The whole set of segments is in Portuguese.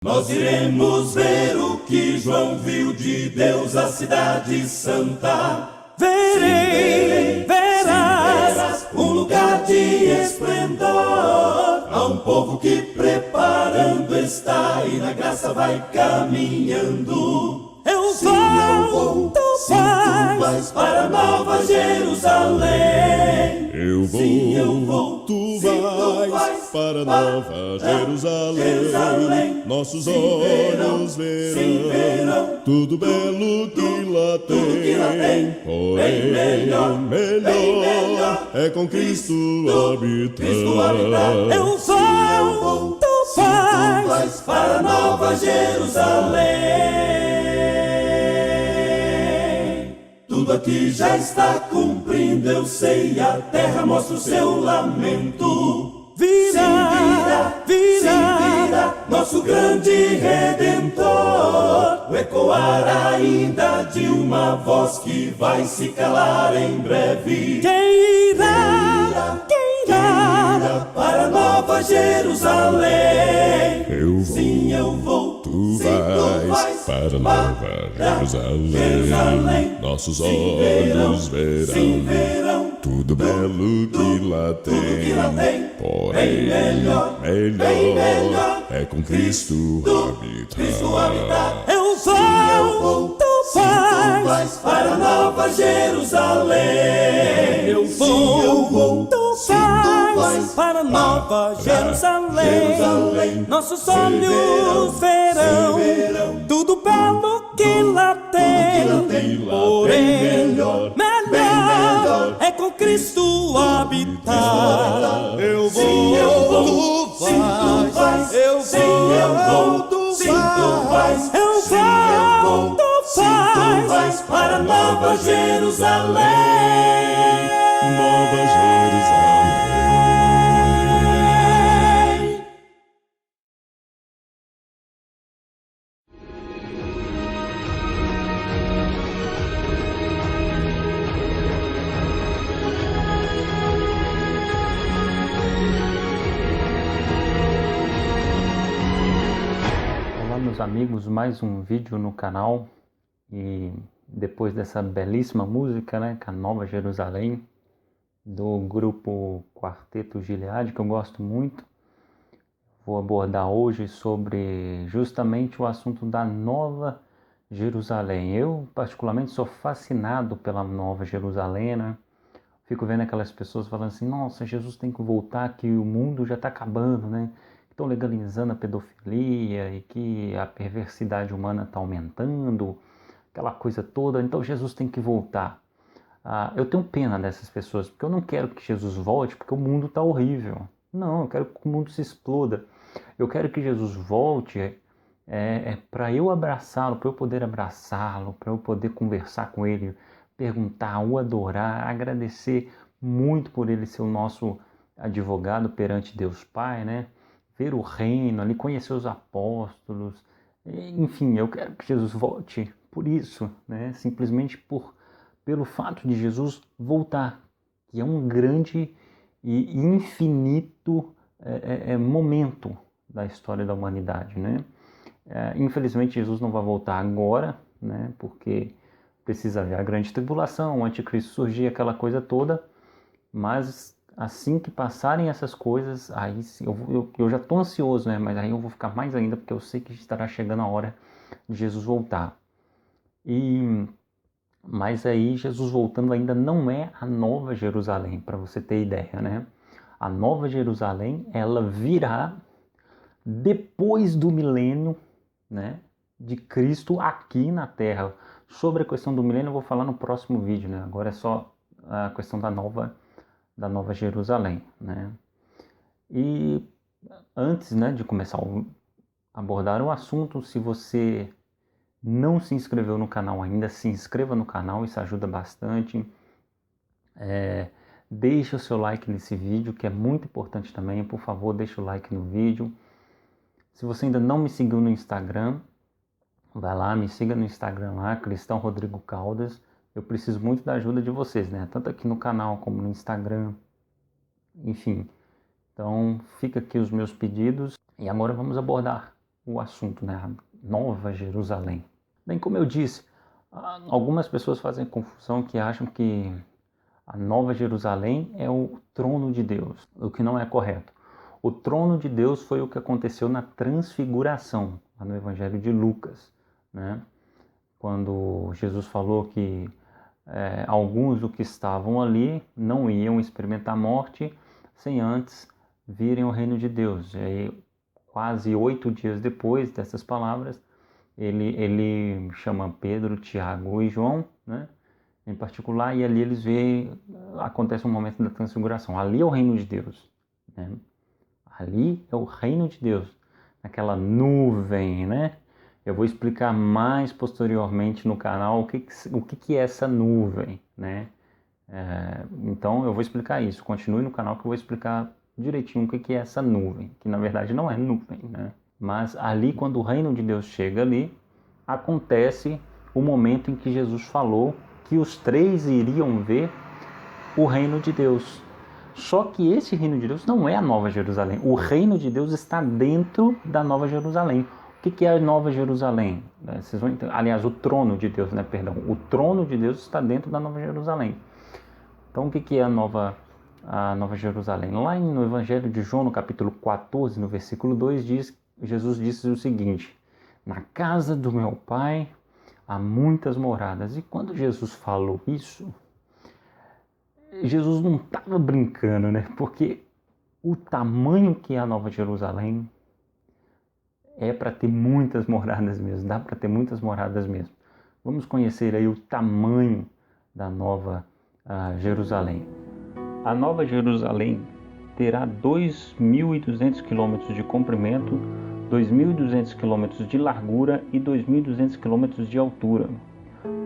Nós iremos ver o que João viu de Deus, a cidade santa. Verás um lugar de esplendor. Há um povo que preparando está e na graça vai caminhando. Eu vou, tu vais para Nova Jerusalém. Eu vou, tu vais para Nova Jerusalém. Nossos olhos verão tudo belo que lá tem. Porém, melhor é com Cristo habitar. Eu vou, tu vais para Nova Jerusalém. Tudo aqui já está cumprindo, eu sei, a terra mostra o seu lamento. Virá, nosso grande Redentor. O ecoar ainda de uma voz que vai se calar em breve. Quem irá para Nova Jerusalém? Sim, eu vou. Tu vais para Nova Jerusalém. Nossos olhos verão tudo belo que lá tem. Porém, melhor é com Cristo habitar. Eu vou, tu vais para Nova Jerusalém. Eu vou, tu vais para Nova Jerusalém. Nossos olhos verão tudo belo que lá tem. Porém, melhor é com Cristo habitar. Eu vou, tu vais. Eu vou, tu vais. Eu vou, tu vais para Nova Jerusalém. Nova Jerusalém. Olá meus amigos, mais um vídeo no canal. E depois dessa belíssima música, né, que é a Nova Jerusalém, do grupo Quarteto Gilead, que eu gosto muito, vou abordar hoje sobre justamente o assunto da Nova Jerusalém. Eu particularmente sou fascinado pela Nova Jerusalém, né? Fico vendo aquelas pessoas falando assim, nossa, Jesus tem que voltar, que o mundo já está acabando, né? Estão legalizando a pedofilia e que a perversidade humana está aumentando, aquela coisa toda, então Jesus tem que voltar. Eu tenho pena dessas pessoas, porque eu não quero que Jesus volte, porque o mundo está horrível. Não, eu quero que o mundo se exploda. Eu quero que Jesus volte para eu abraçá-lo, para eu poder abraçá-lo, para eu poder conversar com ele, perguntar, o adorar, agradecer muito por ele ser o nosso advogado perante Deus Pai, né? Ver o reino ali, conhecer os apóstolos, enfim, eu quero que Jesus volte por isso, né? Simplesmente pelo fato de Jesus voltar, que é um grande e infinito momento da história da humanidade, né? Infelizmente Jesus não vai voltar agora, né? Porque precisa haver a grande tribulação, o anticristo surgir, aquela coisa toda, mas assim que passarem essas coisas, aí eu já estou ansioso, né? Mas aí eu vou ficar mais ainda, porque eu sei que estará chegando a hora de Jesus voltar. Mas aí Jesus voltando ainda não é a Nova Jerusalém, para você ter ideia, né? A Nova Jerusalém, ela virá depois do milênio, né, de Cristo aqui na Terra. Sobre a questão do milênio eu vou falar no próximo vídeo, né? Agora é só a questão da Nova Jerusalém, né? E antes, né, de começar a abordar o assunto, se você não se inscreveu no canal ainda, se inscreva no canal, isso ajuda bastante. Deixe o seu like nesse vídeo, que é muito importante também. Por favor, deixe o like no vídeo. Se você ainda não me seguiu no Instagram, vai lá, me siga no Instagram lá, Cristão Rodrigo Caldas. Eu preciso muito da ajuda de vocês, né? Tanto aqui no canal como no Instagram, enfim. Então, fica aqui os meus pedidos. E agora vamos abordar o assunto, né? A Nova Jerusalém. Bem, como eu disse, algumas pessoas fazem confusão que acham que a Nova Jerusalém é o trono de Deus, o que não é correto. O trono de Deus foi o que aconteceu na transfiguração, lá no Evangelho de Lucas, né? Quando Jesus falou que alguns do que estavam ali não iam experimentar a morte sem antes virem o reino de Deus. E aí, quase 8 dias depois dessas palavras, ele chama Pedro, Tiago e João, né, em particular, e ali eles veem, acontece um momento da transfiguração. Ali é o reino de Deus, né? Ali é o reino de Deus, aquela nuvem, né? Eu vou explicar mais posteriormente no canal o que é essa nuvem, né? Então eu vou explicar isso. Continue no canal que eu vou explicar direitinho o que é essa nuvem, que na verdade não é nuvem, né? Mas ali, quando o reino de Deus chega ali, acontece o momento em que Jesus falou que os 3 iriam ver o reino de Deus. Só que esse reino de Deus não é a Nova Jerusalém. O reino de Deus está dentro da Nova Jerusalém. O que é a Nova Jerusalém? Vocês vão entender. Aliás, o trono de Deus, né? Perdão. O trono de Deus está dentro da Nova Jerusalém. Então, o que é a Nova Jerusalém? Lá no Evangelho de João, no capítulo 14, no versículo 2, Jesus disse o seguinte: na casa do meu Pai há muitas moradas. E quando Jesus falou isso, Jesus não estava brincando, né? Porque o tamanho que é a Nova Jerusalém é para ter muitas moradas mesmo, dá para ter muitas moradas mesmo. Vamos conhecer aí o tamanho da Nova Jerusalém. A Nova Jerusalém terá 2.200 quilômetros de comprimento, 2.200 quilômetros de largura e 2.200 quilômetros de altura.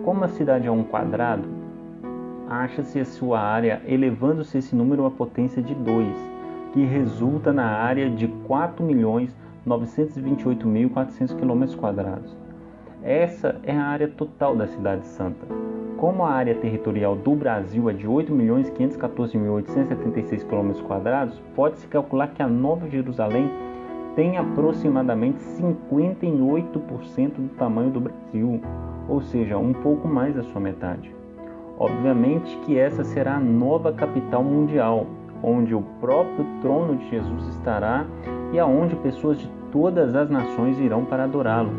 Como a cidade é um quadrado, acha-se a sua área elevando-se esse número à potência de 2, que resulta na área de 4.928.400 km². Essa é a área total da Cidade Santa. Como a área territorial do Brasil é de 8.514.876 km², pode-se calcular que a Nova Jerusalém tem aproximadamente 58% do tamanho do Brasil, ou seja, um pouco mais da sua metade. Obviamente que essa será a nova capital mundial, onde o próprio trono de Jesus estará e aonde pessoas de todas as nações irão para adorá-lo.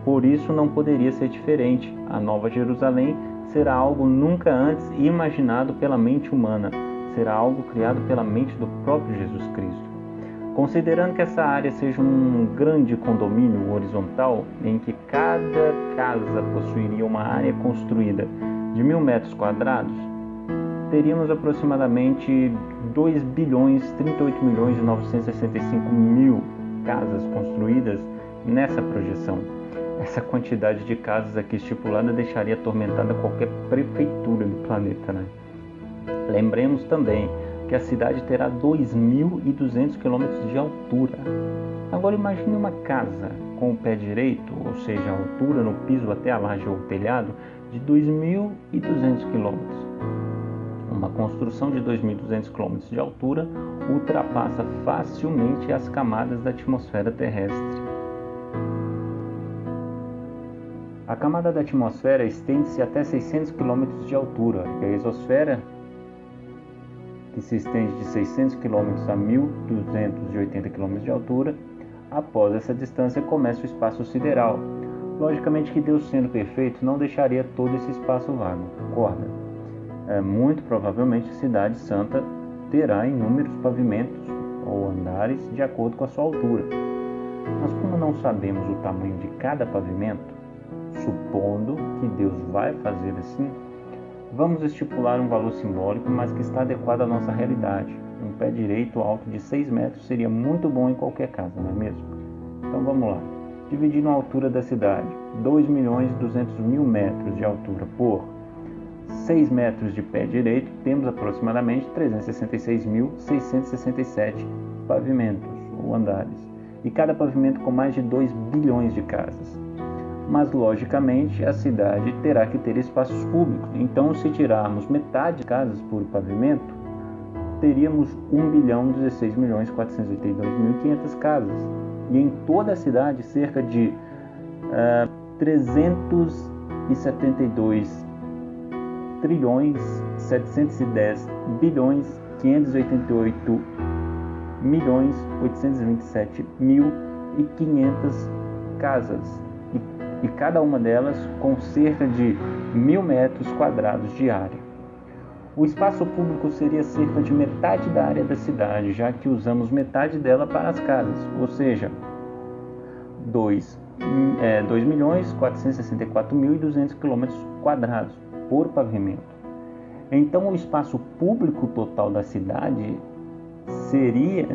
Por isso não poderia ser diferente. A Nova Jerusalém será algo nunca antes imaginado pela mente humana, será algo criado pela mente do próprio Jesus Cristo. Considerando que essa área seja um grande condomínio horizontal, em que cada casa possuiria uma área construída de 1.000 metros quadrados, teríamos aproximadamente 2.038.965.000 casas construídas nessa projeção. Essa quantidade de casas aqui estipulada deixaria atormentada qualquer prefeitura do planeta, né? Lembremos também que a cidade terá 2.200 km de altura. Agora imagine uma casa com o pé direito, ou seja, a altura no piso até a laje ou telhado, de 2.200 km. Uma construção de 2.200 km de altura ultrapassa facilmente as camadas da atmosfera terrestre. A camada da atmosfera estende-se até 600 km de altura e a exosfera, que se estende de 600 km a 1.280 km de altura. Após essa distância começa o espaço sideral. Logicamente que Deus, sendo perfeito, não deixaria todo esse espaço vago, concorda? Muito provavelmente a Cidade Santa terá inúmeros pavimentos ou andares de acordo com a sua altura. Mas como não sabemos o tamanho de cada pavimento, supondo que Deus vai fazer assim, vamos estipular um valor simbólico, mas que está adequado à nossa realidade. Um pé direito alto de 6 metros seria muito bom em qualquer casa, não é mesmo? Então vamos lá. Dividindo a altura da cidade, 2.200.000 metros de altura por 6 metros de pé direito, temos aproximadamente 366.667 pavimentos ou andares, e cada pavimento com mais de 2 bilhões de casas. Mas, logicamente, a cidade terá que ter espaços públicos. Então, se tirarmos metade de casas por pavimento, teríamos 1.016.482.500 casas. e em toda a cidade cerca de 372 trilhões 710 bilhões 588 milhões 827 mil e 500 casas, e cada uma delas com cerca de 1.000 metros quadrados de área. O espaço público seria cerca de metade da área da cidade, já que usamos metade dela para as casas, ou seja, 2.464.200 km quadrados por pavimento. Então, o espaço público total da cidade seria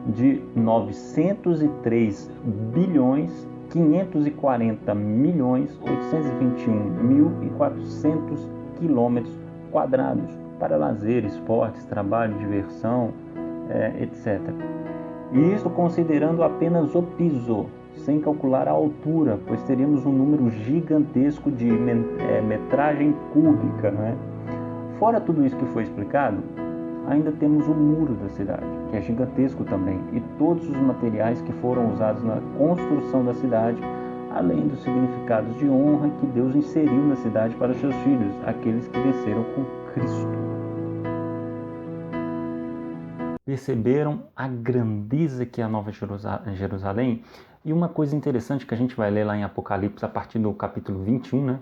de 903 bilhões 540 milhões 821.400 quilômetros quadrados para lazer, esportes, trabalho, diversão, etc. E isso considerando apenas o piso, sem calcular a altura, pois teríamos um número gigantesco de metragem cúbica, né? Fora tudo isso que foi explicado, ainda temos o muro da cidade, que é gigantesco também, e todos os materiais que foram usados na construção da cidade, além dos significados de honra que Deus inseriu na cidade para seus filhos, aqueles que desceram com Cristo. Perceberam a grandeza que é a Nova Jerusalém? E uma coisa interessante que a gente vai ler lá em Apocalipse, a partir do capítulo 21, né?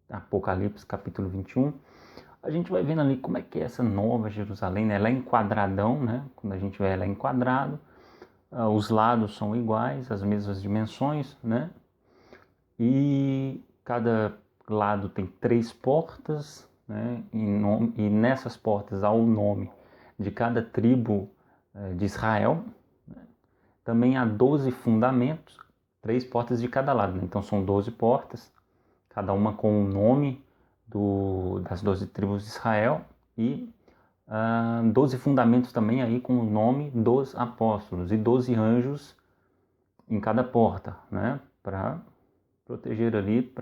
Apocalipse, capítulo 21. A gente vai vendo ali como é que é essa Nova Jerusalém, né? Ela é enquadradão, né? Quando a gente vê ela é enquadrado, os lados são iguais, as mesmas dimensões, né? E cada lado tem 3 portas, né? E nessas portas há o nome de cada tribo de Israel. Também há 12 fundamentos, 3 portas de cada lado, né? Então são 12 portas, cada uma com o nome das 12 tribos de Israel, e 12 fundamentos também aí com o nome dos apóstolos, e 12 anjos em cada porta, né? Para proteger ali,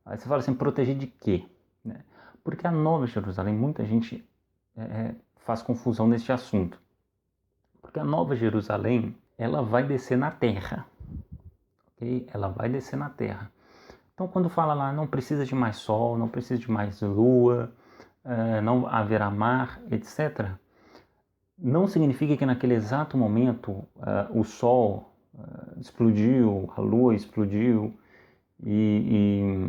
aí você fala assim, proteger de quê? Né? Porque a Nova Jerusalém, muita gente faz confusão neste assunto. Porque a Nova Jerusalém, ela vai descer na terra, ok? Ela vai descer na terra. Então, quando fala lá, não precisa de mais sol, não precisa de mais lua, não haverá mar, etc., não significa que naquele exato momento o sol explodiu, a lua explodiu e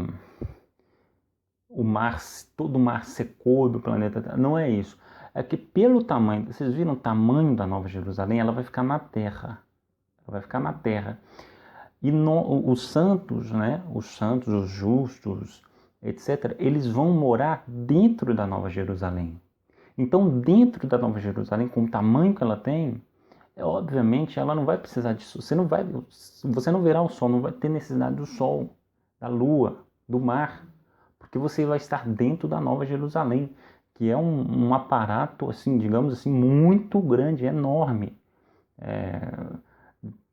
o mar, todo o mar secou do planeta Terra. Não é isso. É que pelo tamanho, vocês viram o tamanho da Nova Jerusalém? Ela vai ficar na terra. Ela vai ficar na terra. E os santos, né? Os santos, os justos, etc., eles vão morar dentro da Nova Jerusalém. Então, dentro da Nova Jerusalém, com o tamanho que ela tem, obviamente ela não vai precisar disso. Você não verá o sol, não vai ter necessidade do sol, da lua, do mar, porque você vai estar dentro da Nova Jerusalém, que é um aparato, assim, digamos assim, muito grande, enorme.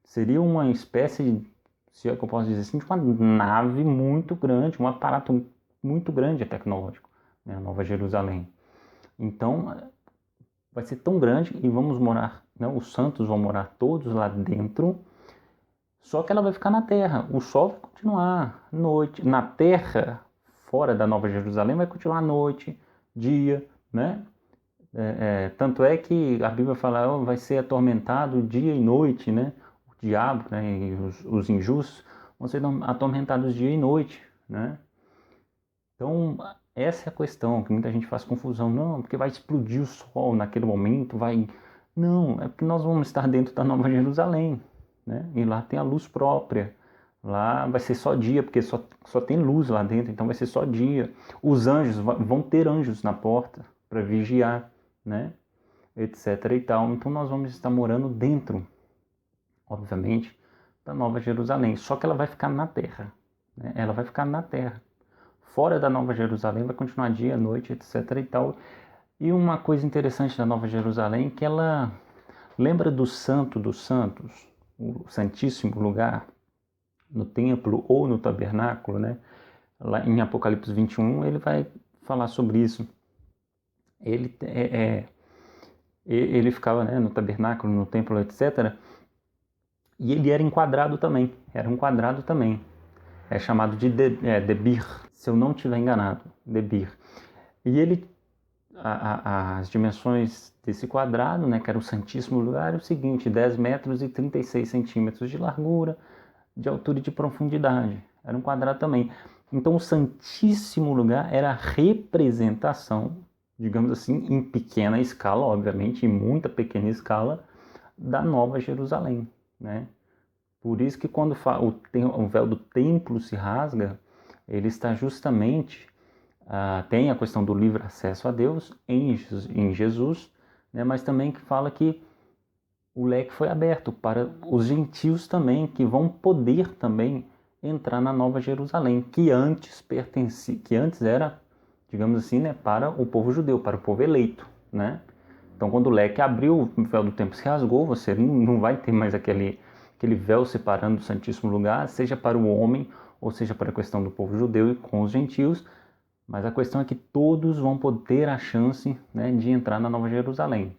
Seria uma espécie, se é que eu posso dizer assim, de uma nave muito grande, um aparato muito grande tecnológico, né, a Nova Jerusalém. Então, vai ser tão grande e vamos morar, né, os santos vão morar todos lá dentro, só que ela vai ficar na terra. O sol vai continuar noite. Na terra, fora da Nova Jerusalém, vai continuar noite, dia, né? Tanto é que a Bíblia fala, vai ser atormentado dia e noite, né? O diabo, né, e os injustos vão ser atormentados dia e noite, né? Então, essa é a questão, que muita gente faz confusão. Não, porque vai explodir o sol naquele momento, vai... Não, é porque nós vamos estar dentro da Nova Jerusalém, né? E lá tem a luz própria. Lá vai ser só dia, porque só tem luz lá dentro, então vai ser só dia. Os anjos, vão ter anjos na porta para vigiar, né? Etc e tal. Então nós vamos estar morando dentro, obviamente, da Nova Jerusalém. Só que ela vai ficar na terra, né? Ela vai ficar na terra. Fora da Nova Jerusalém vai continuar dia, noite, etc e tal. E uma coisa interessante da Nova Jerusalém, que ela lembra do Santo dos Santos, o Santíssimo Lugar, no templo ou no tabernáculo, né? Lá em Apocalipse 21 ele vai falar sobre isso. Ele ficava, né, no tabernáculo, no templo, etc. E ele era enquadrado também, é chamado de Debir, se eu não estiver enganado, Debir. E ele, as dimensões desse quadrado, né, que era o Santíssimo Lugar, é o seguinte: 10 metros e 36 centímetros de largura, de altura e de profundidade. Era um quadrado também. Então o Santíssimo Lugar era a representação, digamos assim, em pequena escala, obviamente, em muita pequena escala, da Nova Jerusalém, né? Por isso que quando o véu do templo se rasga, ele está justamente, tem a questão do livre acesso a Deus em Jesus, né? Mas também que fala que o leque foi aberto para os gentios também, que vão poder também entrar na Nova Jerusalém, que antes era, digamos assim, né, para o povo judeu, para o povo eleito, né? Então, quando o leque abriu, o véu do templo se rasgou, você não vai ter mais aquele véu separando o Santíssimo Lugar, seja para o homem, ou seja para a questão do povo judeu e com os gentios, mas a questão é que todos vão poder a chance, né, de entrar na Nova Jerusalém,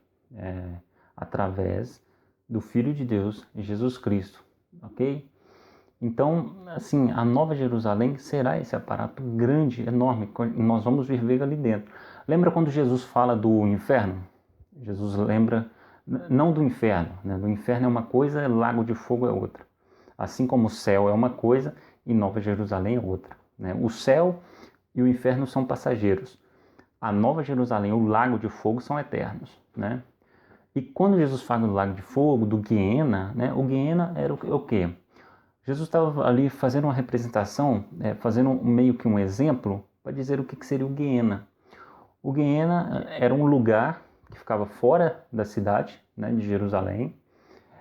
através do Filho de Deus, Jesus Cristo, ok? Então, assim, a Nova Jerusalém será esse aparato grande, enorme, nós vamos viver ali dentro. Lembra quando Jesus fala do inferno? Jesus lembra, não do inferno, né? Do inferno é uma coisa, lago de fogo é outra. Assim como o céu é uma coisa e Nova Jerusalém é outra, né? O céu e o inferno são passageiros. A Nova Jerusalém e o lago de fogo são eternos, né? E quando Jesus fala do lago de fogo, do Guiena, né? O Guiena era o quê? Jesus estava ali fazendo uma representação, fazendo meio que um exemplo para dizer o que seria o Guiena. O Guiena era um lugar que ficava fora da cidade, né, de Jerusalém,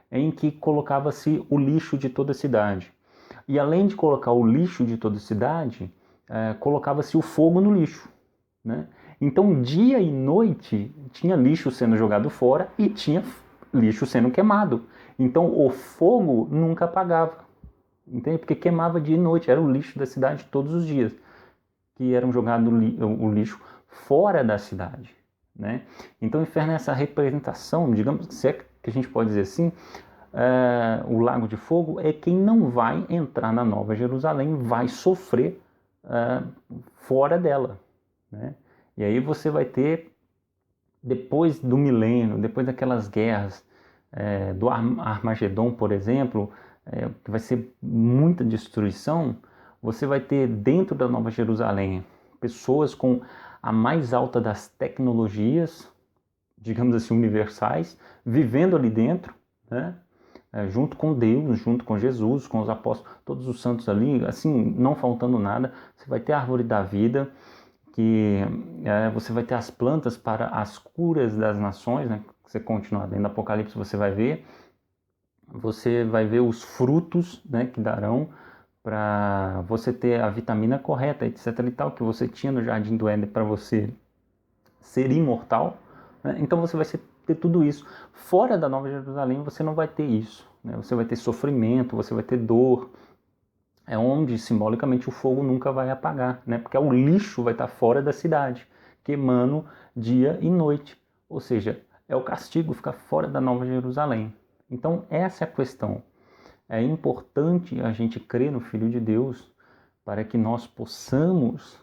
em que colocava-se o lixo de toda a cidade. E além de colocar o lixo de toda a cidade, colocava-se o fogo no lixo, né? Então, dia e noite, tinha lixo sendo jogado fora e tinha lixo sendo queimado. Então, o fogo nunca apagava, entende? Porque queimava dia e noite, era o lixo da cidade todos os dias, que eram jogados o lixo fora da cidade, né? Então, o inferno é essa representação, digamos, se é que a gente pode dizer assim, o lago de fogo é quem não vai entrar na Nova Jerusalém, vai sofrer fora dela, né? E aí você vai ter, depois do milênio, depois daquelas guerras, do Armagedon, por exemplo, que vai ser muita destruição, você vai ter dentro da Nova Jerusalém pessoas com a mais alta das tecnologias, digamos assim, universais, vivendo ali dentro, né? Junto com Deus, junto com Jesus, com os apóstolos, todos os santos ali, assim, não faltando nada. Você vai ter a árvore da vida, que você vai ter as plantas para as curas das nações, né? Você continuar dentro do Apocalipse, você vai ver os frutos, né, que darão para você ter a vitamina correta, etc. e tal, que você tinha no Jardim do Éden para você ser imortal, né? Então você vai ter tudo isso. Fora da Nova Jerusalém você não vai ter isso, né? Você vai ter sofrimento, você vai ter dor, onde simbolicamente o fogo nunca vai apagar, né? Porque o lixo vai estar fora da cidade, queimando dia e noite, ou seja, é o castigo ficar fora da Nova Jerusalém. Então essa é a questão. É importante a gente crer no Filho de Deus para que nós possamos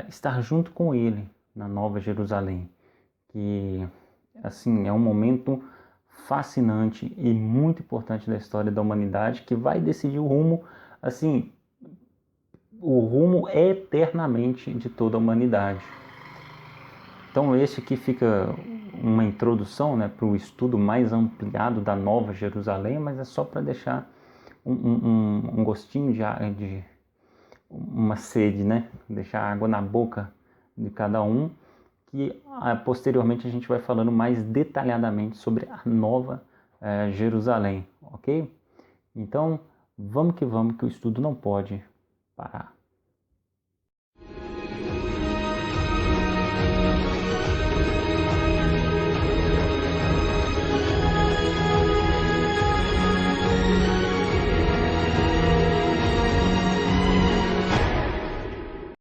estar junto com Ele na Nova Jerusalém, que assim é um momento fascinante e muito importante da história da humanidade, que vai decidir o rumo, assim, o rumo eternamente de toda a humanidade. Então esse aqui fica uma introdução, né, para o estudo mais ampliado da Nova Jerusalém, mas é só para deixar um gostinho de uma sede, né, deixar água na boca de cada um, que posteriormente a gente vai falando mais detalhadamente sobre a Nova Jerusalém, ok? Então, vamos que o estudo não pode parar.